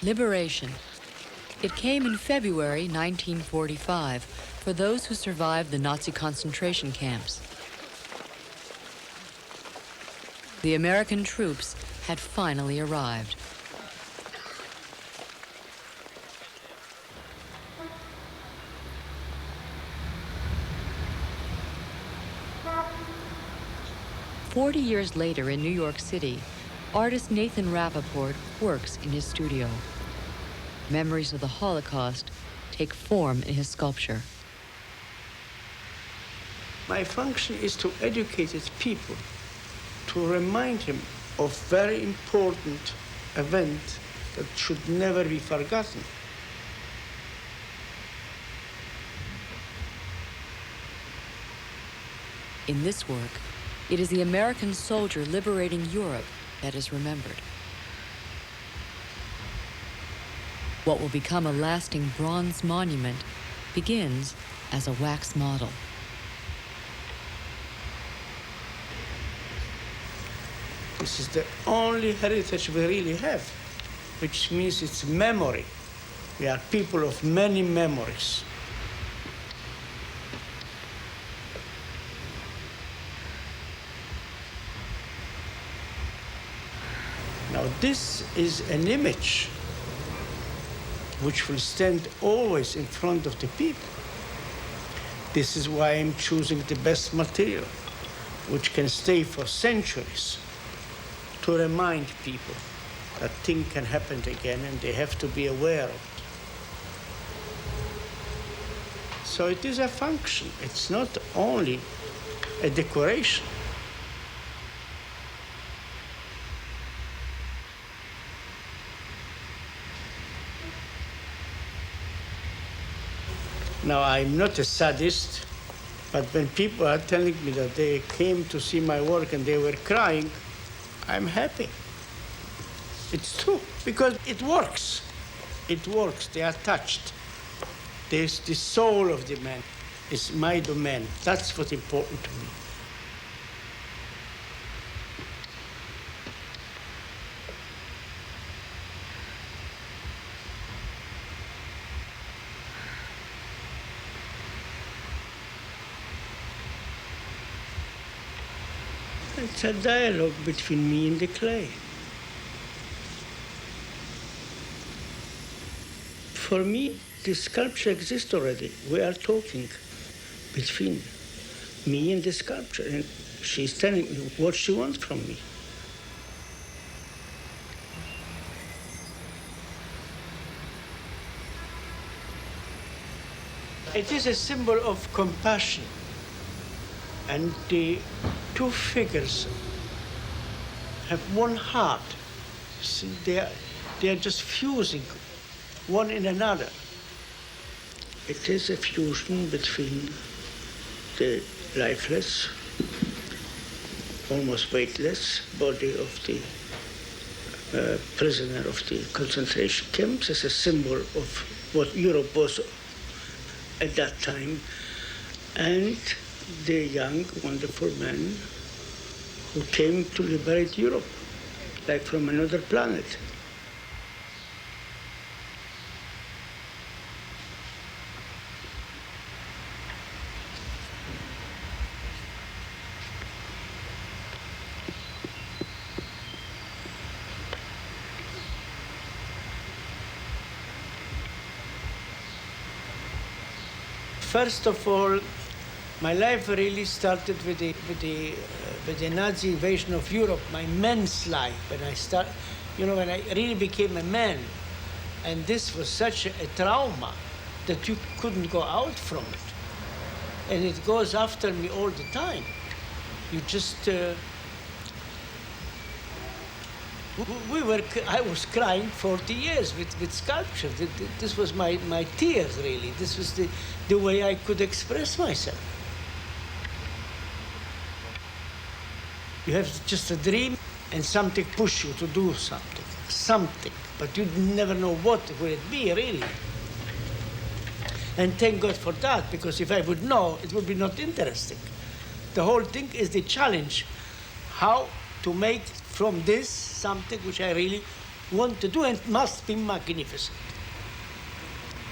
Liberation. It came in February 1945 for those who survived the Nazi concentration camps. The American troops had finally arrived. "40 years later in New York City, artist Natan Rapoport works in his studio. Memories of the Holocaust take form in his sculpture. My function is to educate people, to remind him of very important event that should never be forgotten. In this work, it is the American soldier liberating Europe that is remembered. What will become a lasting bronze monument begins as a wax model. This is the only heritage we really have, which means it's memory. We are people of many memories. Now, this is an image which will stand always in front of the people. This is why I'm choosing the best material, which can stay for centuries, to remind people that things can happen again and they have to be aware of it. So it is a function. It's not only a decoration. Now, I'm not a sadist, but when people are telling me that they came to see my work and they were crying, I'm happy. It's true, because it works. It works. They are touched. There's the soul of the man. It's my domain. That's what's important to me. It's a dialogue between me and the clay. For me, the sculpture exists already. We are talking between me and the sculpture, and she's telling me what she wants from me. It is a symbol of compassion, and the two figures have one heart. See, they are just fusing one in another. It is a fusion between the lifeless, almost weightless body of the prisoner of the concentration camps as a symbol of what Europe was at that time, and the young, wonderful man who came to liberate Europe, like from another planet. First of all, my life really started with the Nazi invasion of Europe, my man's life, when I really became a man. And this was such a trauma that you couldn't go out from it. And it goes after me all the time. You just, I was crying 40 years with sculpture. This was my tears, really. This was the way I could express myself. You have just a dream and something push you to do something, but you never know what will it be, really. And thank God for that, because if I would know, it would be not interesting. The whole thing is the challenge, how to make from this something which I really want to do, and it must be magnificent.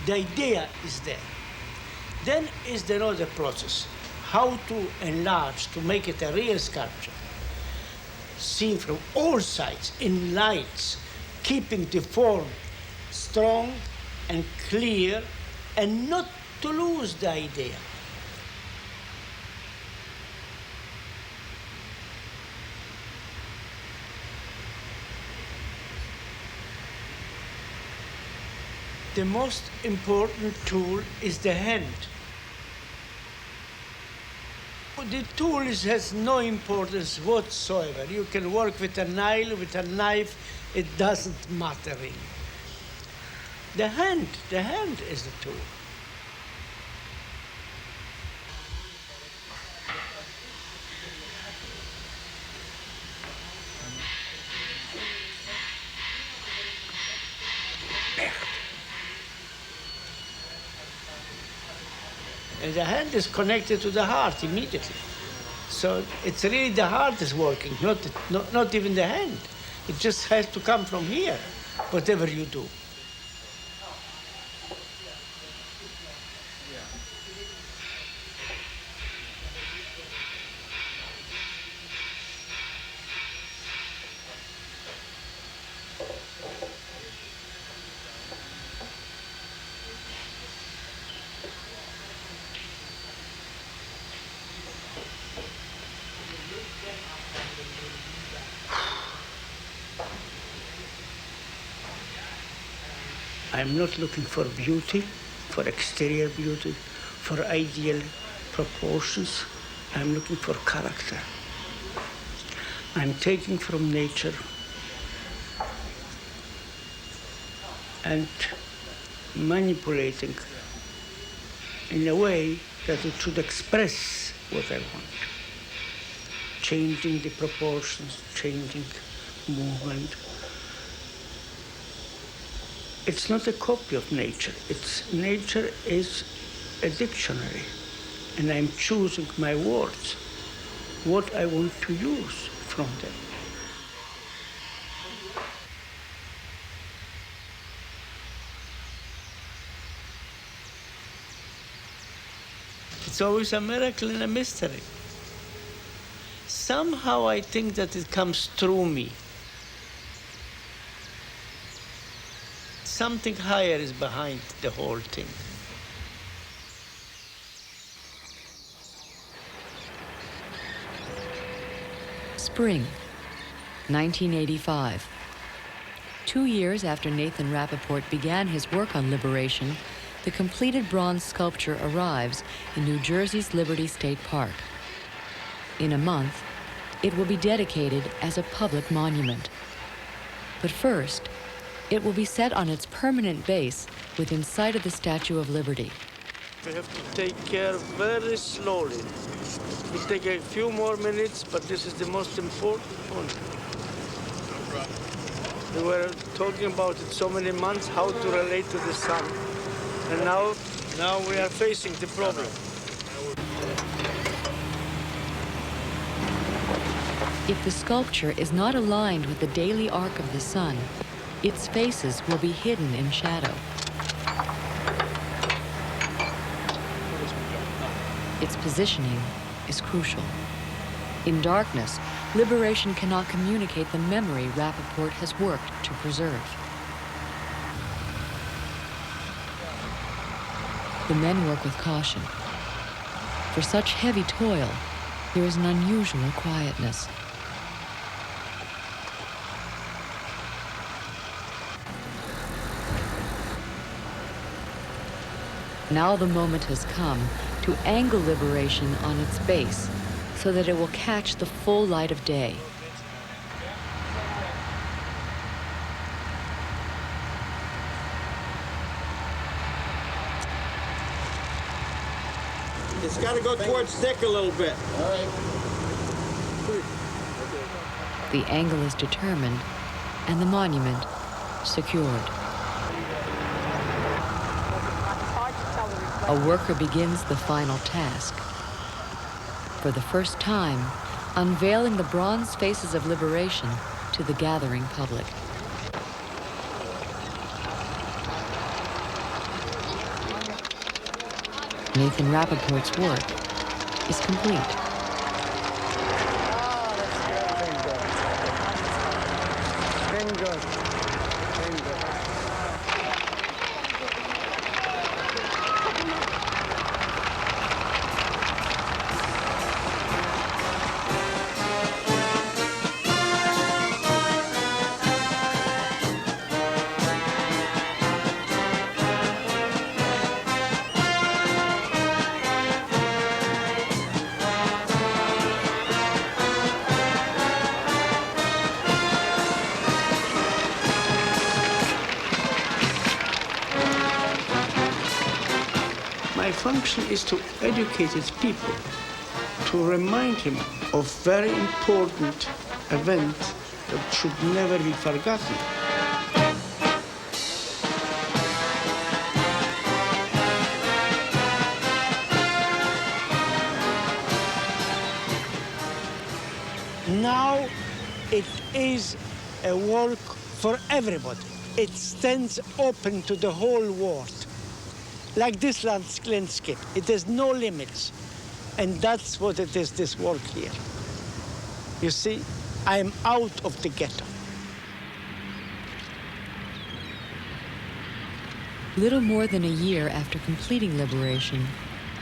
The idea is there. Then is the other process, how to enlarge, to make it a real sculpture, seen from all sides, in lights, keeping the form strong and clear, and not to lose the idea. The most important tool is the hand. The tool has no importance whatsoever. You can work with a nail, with a knife, it doesn't matter really. The hand is the tool. And the hand is connected to the heart immediately. So it's really the heart is working, not even the hand. It just has to come from here, whatever you do. I'm not looking for beauty, for exterior beauty, for ideal proportions. I'm looking for character. I'm taking from nature and manipulating in a way that it should express what I want. Changing the proportions, changing movement. It's not a copy of nature. Nature is a dictionary, and I'm choosing my words, what I want to use from them. It's always a miracle and a mystery. Somehow I think that it comes through me. Something higher is behind the whole thing. Spring, 1985. 2 years after Nathan Rapoport began his work on liberation, the completed bronze sculpture arrives in New Jersey's Liberty State Park. In a month, it will be dedicated as a public monument. But first, it will be set on its permanent base within sight of the Statue of Liberty. We have to take care very slowly. It will take a few more minutes, but this is the most important one. No problem. We were talking about it so many months, how to relate to the sun. And now we are facing the problem. If the sculpture is not aligned with the daily arc of the sun, its faces will be hidden in shadow. Its positioning is crucial. In darkness, liberation cannot communicate the memory Rapoport has worked to preserve. The men work with caution. For such heavy toil, there is an unusual quietness. Now the moment has come to angle liberation on its base so that it will catch the full light of day. It's got to go towards thick a little bit. All right. The angle is determined and the monument secured. A worker begins the final task. For the first time, unveiling the bronze faces of liberation to the gathering public. Nathan Rapoport's work is complete. My function is to educate its people, to remind him of very important events that should never be forgotten. Now it is a work for everybody. It stands open to the whole world. Like this landscape, it has no limits. And that's what it is, this work here. You see, I'm out of the ghetto. Little more than a year after completing liberation,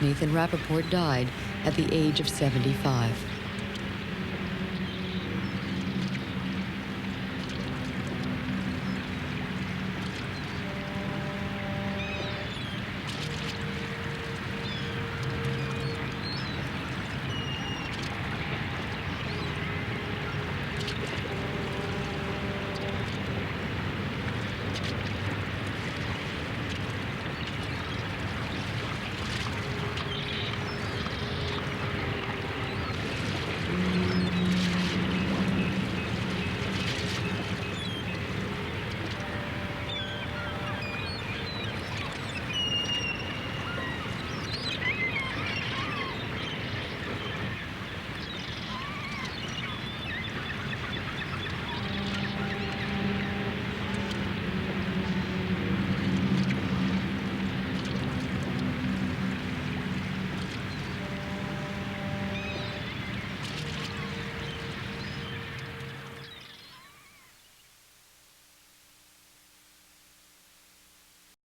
Nathan Rapoport died at the age of 75.